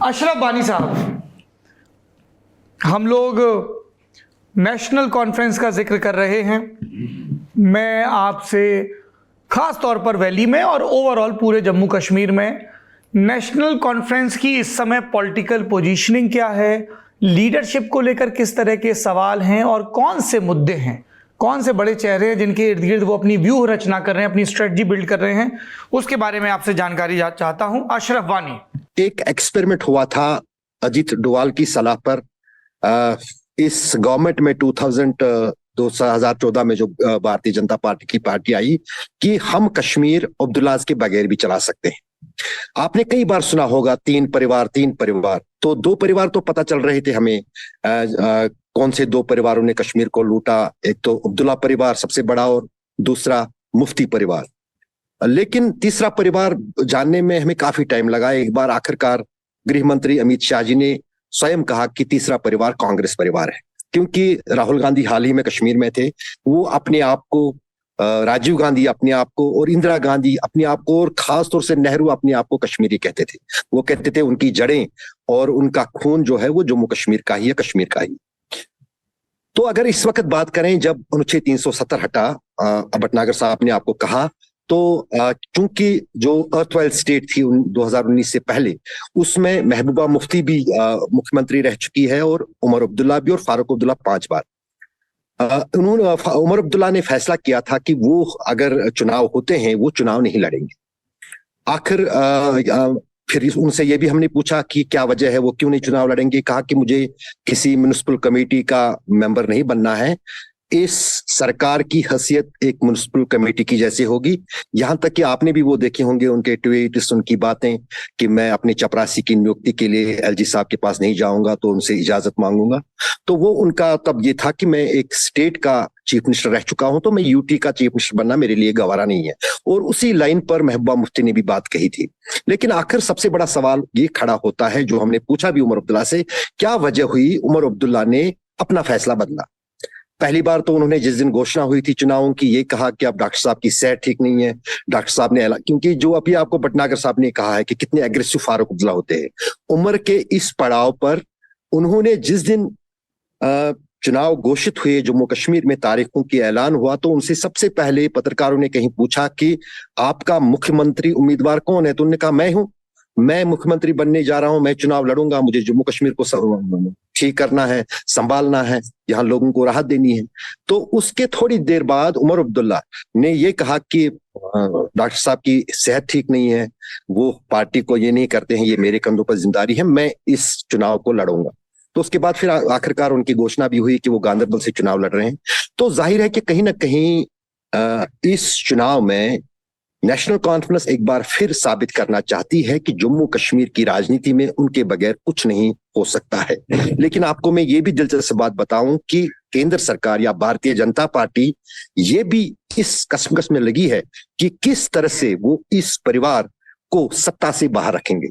अशरफ वानी साहब, हम लोग नेशनल कॉन्फ्रेंस का जिक्र कर रहे हैं। मैं आपसे ख़ास तौर पर वैली में और ओवरऑल पूरे जम्मू कश्मीर में नेशनल कॉन्फ्रेंस की इस समय पॉलिटिकल पोजीशनिंग क्या है, लीडरशिप को लेकर किस तरह के सवाल हैं और कौन से मुद्दे हैं, कौन से बड़े चेहरे हैं जिनके इर्द गिर्द वो अपनी व्यूह रचना कर रहे हैं, अपनी स्ट्रेटजी बिल्ड कर रहे हैं, उसके बारे में आपसे जानकारी चाहता हूं। अशरफ वानी। एक एक्सपेरिमेंट हुआ था अजीत डोवाल की सलाह पर इस गवर्नमेंट में 2014 में जो भारतीय जनता पार्टी की पार्टी आई कि हम कश्मीर अब्दुल्लाज के बगैर भी चला सकते हैं। आपने कई बार सुना होगा तीन परिवार, तो दो परिवार तो पता चल रहे थे हमें। कौन से दो परिवारों ने कश्मीर को लूटा? एक तो अब्दुल्ला परिवार सबसे बड़ा और दूसरा मुफ्ती परिवार। लेकिन तीसरा परिवार जानने में हमें काफी टाइम लगा। एक बार आखिरकार गृह मंत्री अमित शाह जी ने स्वयं कहा कि तीसरा परिवार कांग्रेस परिवार है, क्योंकि राहुल गांधी हाल ही में कश्मीर में थे। वो अपने आप को, राजीव गांधी अपने आप को और इंदिरा गांधी अपने आप को और खास तौर से नेहरू अपने आप को कश्मीरी कहते थे। वो कहते थे उनकी जड़ें और उनका खून जो है वो जम्मू कश्मीर का ही है, कश्मीर का ही। तो अगर इस वक्त बात करें जब अनुच्छेद 370 हटा, भटनागर साहब ने आपको कहा, तो चूंकि जो अर्थवाइल स्टेट थी 2019 से पहले, उसमें महबूबा मुफ्ती भी मुख्यमंत्री रह चुकी है और उमर अब्दुल्ला भी, और फारूक अब्दुल्ला 5 बार। उमर अब्दुल्ला ने फैसला किया था कि वो अगर चुनाव होते हैं वो चुनाव नहीं लड़ेंगे। आखिर फिर उनसे ये भी हमने पूछा कि क्या वजह है, वो क्यों नहीं चुनाव लड़ेंगे। कहा कि मुझे किसी म्युनिसिपल कमेटी का मेंबर नहीं बनना है, इस सरकार की हैसियत एक म्युनिसिपल कमेटी की जैसी होगी। यहां तक कि आपने भी वो देखे होंगे उनके ट्वीट्स, उनकी बातें कि मैं अपनी चपरासी की नियुक्ति के लिए एलजी साहब के पास नहीं जाऊंगा, तो उनसे इजाजत मांगूंगा। तो वो उनका तब ये था कि मैं एक स्टेट का चीफ मिनिस्टर रह चुका हूं, तो मैं यूटी का चीफ मिनिस्टर बनना मेरे लिए गवारा नहीं है। और उसी लाइन पर महबूबा मुफ्ती ने भी बात कही थी। लेकिन आखिर सबसे बड़ा सवाल ये खड़ा होता है, जो हमने पूछा भी उमर अब्दुल्ला से, क्या वजह हुई उमर अब्दुल्ला ने अपना फैसला बदला। पहली बार तो उन्होंने जिस दिन घोषणा हुई थी चुनावों की, ये कहा कि अब डॉक्टर साहब की सेहत ठीक नहीं है। डॉक्टर साहब ने क्योंकि जो अभी आपको भटनागर साहब ने कहा है कि कितने एग्रेसिव फारूक अब्दुल्ला होते हैं, उम्र के इस पड़ाव पर उन्होंने जिस दिन चुनाव घोषित हुए, जम्मू कश्मीर में तारीखों की ऐलान हुआ, तो उनसे सबसे पहले पत्रकारों ने कहीं पूछा कि आपका मुख्यमंत्री उम्मीदवार कौन है? तो उन्होंने कहा मैं हूं, मैं मुख्यमंत्री बनने जा रहा हूं, मैं चुनाव लड़ूंगा, मुझे जम्मू कश्मीर को ठीक करना है, संभालना है, यहाँ लोगों को राहत देनी है। तो उसके थोड़ी देर बाद उमर अब्दुल्ला ने ये कहा कि डॉक्टर साहब की सेहत ठीक नहीं है, वो पार्टी को ये नहीं करते हैं, ये मेरे कंधों पर जिम्मेदारी है, मैं इस चुनाव को लड़ूंगा। तो उसके बाद फिर आखिरकार उनकी घोषणा भी हुई कि वो गांधरबल से चुनाव लड़ रहे हैं। तो जाहिर है कि कहीं ना कहीं इस चुनाव में नेशनल कॉन्फ्रेंस एक बार फिर साबित करना चाहती है कि जम्मू कश्मीर की राजनीति में उनके बगैर कुछ नहीं हो सकता है। लेकिन आपको मैं ये भी दिलचस्प बात बताऊं कि केंद्र सरकार या भारतीय जनता पार्टी ये भी इस कसमकस में लगी है कि किस तरह से वो इस परिवार को सत्ता से बाहर रखेंगे।